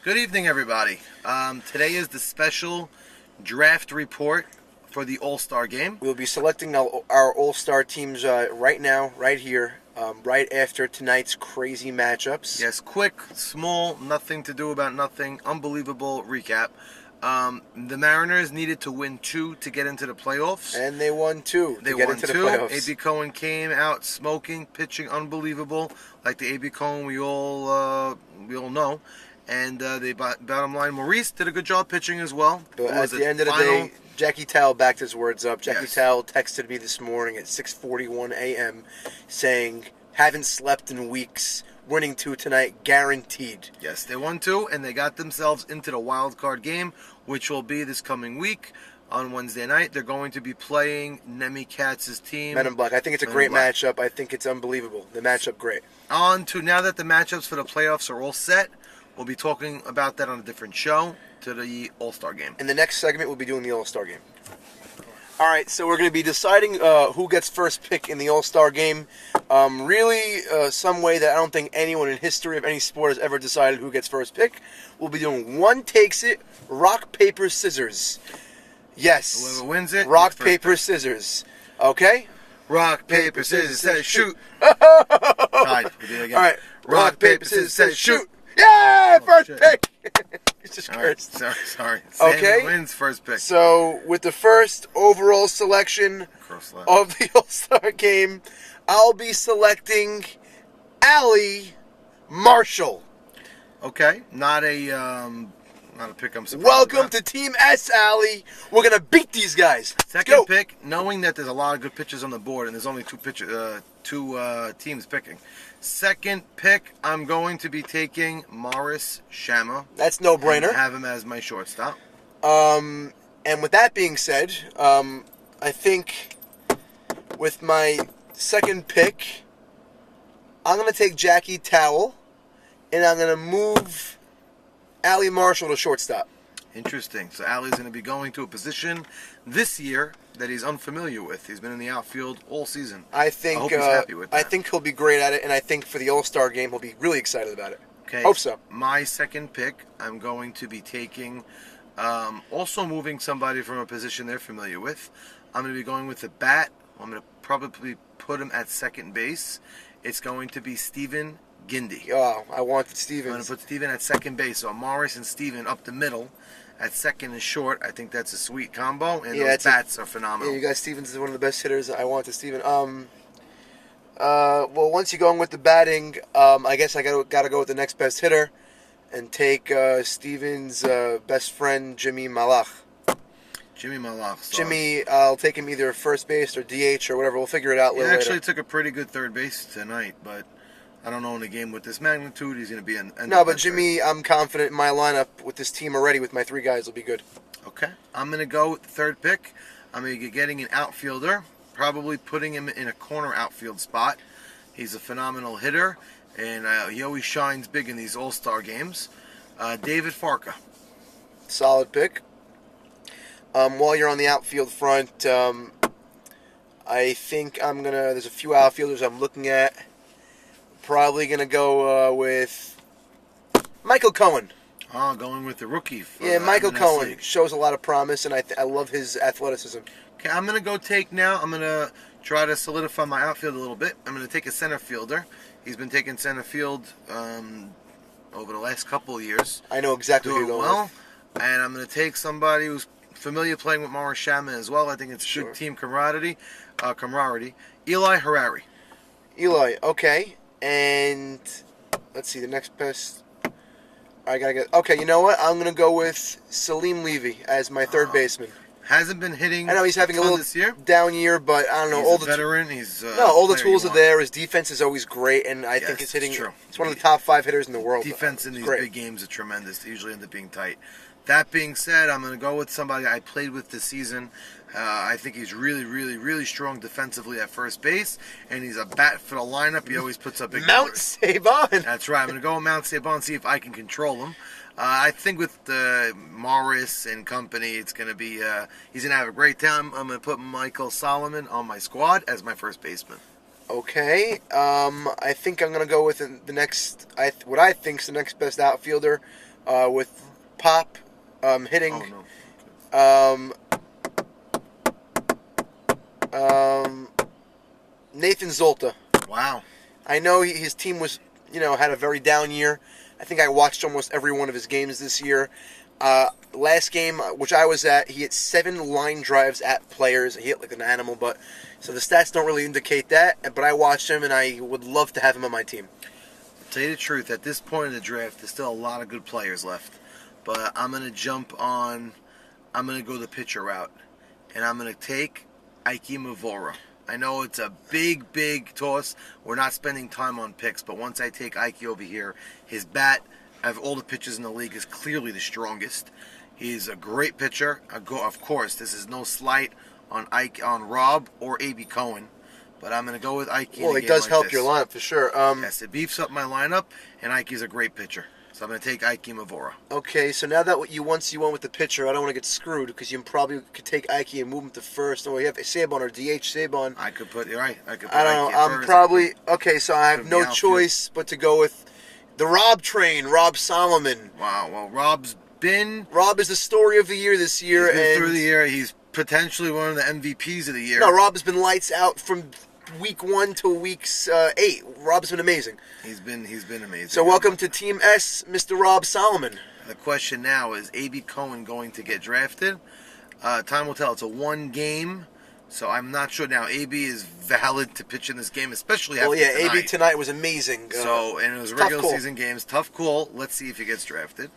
Good evening, everybody. Today is the special draft report for the All-Star game. We'll be selecting our All-Star teams right now, right here, right after tonight's crazy matchups. Yes, quick, small, nothing to do about nothing, unbelievable recap. The Mariners needed to win 2 to get into the playoffs. And they won 2 to get into the playoffs. A.B. Cohen came out smoking, pitching unbelievable, like the A.B. Cohen we all know. And bottom line, Maurice did a good job pitching as well. But at the end of the day, Jackie Towell backed his words up. Jackie Towell texted me this morning at 6:41 a.m. saying, "Haven't slept in weeks. Winning 2 tonight, guaranteed." Yes, they won 2, and they got themselves into the wild card game, which will be this coming week on Wednesday night. They're going to be playing Nemi Katz's team. Men in Black. I think it's a great matchup. I think it's unbelievable. The matchup, great. On to now that the matchups for the playoffs are all set. We'll be talking about that on a different show to the All-Star game. In the next segment, we'll be doing the All-Star game. All right, so we're going to be deciding who gets first pick in the All-Star game. Some way that I don't think anyone in history of any sport has ever decided who gets first pick. We'll be doing one takes it, rock, paper, scissors. Yes. Whoever wins it. Rock, paper, scissors. Okay? Rock, paper, scissors, says shoot. Tied. We'll do it again. All right. Rock, paper, scissors, says shoot. Yeah, first pick. Jesus Christ. Right, sorry. Okay. Wins first pick. So, with the first overall selection of the All-Star game, I'll be selecting Allie Marshall. Okay. Not a pick I'm surprised Welcome about. to Team S, Allie. We're going to beat these guys. Second pick, knowing that there's a lot of good pitchers on the board and there's only two teams picking. Second pick, I'm going to be taking Morris Shama. That's no brainer. And have him as my shortstop. And with that being said, I think with my second pick, I'm going to take Jackie Towell, and I'm going to move Allie Marshall to shortstop. Interesting. So Allie's going to be going to a position this year that he's unfamiliar with. He's been in the outfield all season. I hope he's happy with that. I think he'll be great at it, and I think for the All-Star game, he'll be really excited about it. Okay. Hope so. My second pick, I'm going to be taking, also moving somebody from a position they're familiar with. I'm going to be going with the bat. I'm going to probably put him at second base. It's going to be Stephen Gindy. Oh, I wanted Steven. I'm going to put Steven at second base. So Morris and Steven up the middle. At second and short, I think that's a sweet combo, and those bats are phenomenal. Yeah, you guys, Stevens is one of the best hitters. I want to Steven. Well, once you're going with the batting, I guess I got to go with the next best hitter, and take Steven's best friend, Jimmy Malach. Jimmy Malach. Jimmy, I'll take him either first base or DH or whatever. We'll figure it out later. He actually took a pretty good third base tonight, but I don't know in a game with this magnitude he's going to be in. No, but Jimmy, I'm confident in my lineup with this team already. With my 3 guys, will be good. Okay, I'm going to go with the third pick. I'm going to be getting an outfielder, probably putting him in a corner outfield spot. He's a phenomenal hitter, and he always shines big in these All-Star games. David Farka. Solid pick. While you're on the outfield front, I think there's a few outfielders I'm looking at. Probably going to go with Michael Cohen. Oh, going with the rookie. Michael Cohen shows a lot of promise, and I love his athleticism. Okay, I'm going to go take now. I'm going to try to solidify my outfield a little bit. I'm going to take a center fielder. He's been taking center field over the last couple of years. I know exactly who you're going with. And I'm going to take somebody who's familiar playing with Morris Shama as well. I think it's good team camaraderie. Eli Harari. Eli, okay. And let's see, the next best. I gotta get. Okay, you know what? I'm gonna go with Salim Levy as my third baseman. Hasn't been hitting. I know he's having a little this year. Down year, but I don't know. He's a veteran. All the tools are there. His defense is always great, and I think his hitting. True. He's one of the top 5 hitters in the world. Defense in these big games are tremendous. They usually end up being tight. That being said, I'm going to go with somebody I played with this season. I think he's really, really, really strong defensively at first base, and he's a bat for the lineup. He always puts up big numbers. Sabon. That's right. I'm going to go with Mount Sabon, see if I can control him. I think with Morris and company, it's going to be he's going to have a great time. I'm going to put Michael Solomon on my squad as my first baseman. Okay. I think I'm going to go with the next, what I think is the next best outfielder. with Pop hitting. Oh, no. Nathan Zolta. Wow. I know his team was, had a very down year. I think I watched almost every one of his games this year. Last game, which I was at, he hit 7 line drives at players. He hit like an animal, so the stats don't really indicate that. But I watched him, and I would love to have him on my team. To tell you the truth, at this point in the draft, there's still a lot of good players left. But I'm going to go the pitcher route. And I'm going to take Ike Mavora. I know it's a big, big toss. We're not spending time on picks, but once I take Ike over here, his bat, of all the pitchers in the league, is clearly the strongest. He's a great pitcher. Of course, this is no slight on Rob or A.B. Cohen, but I'm going to go with Ike. Well, it does help your lineup for sure. Yes, it beefs up my lineup, and Ike is a great pitcher. So I'm going to take Ike Mavora. Okay, so now that once you went with the pitcher, I don't want to get screwed because you probably could take Ike and move him to first, or you have Saban or DH Saban. I could put I don't know. I'm probably okay. So I have no choice but to go with the Rob train, Rob Solomon. Wow. Well, Rob is the story of the year this year, and through the year, he's potentially one of the MVPs of the year. No, Rob has been lights out from week 1 to week 8. Rob's been amazing. He's been amazing. So welcome to Team S, Mr. Rob Solomon. The question now is, A.B. Cohen going to get drafted? Time will tell. It's a 1 game, so I'm not sure now. A.B. is valid to pitch in this game, especially after tonight. A.B. tonight was amazing. And it was regular season games. Tough call. Let's see if he gets drafted.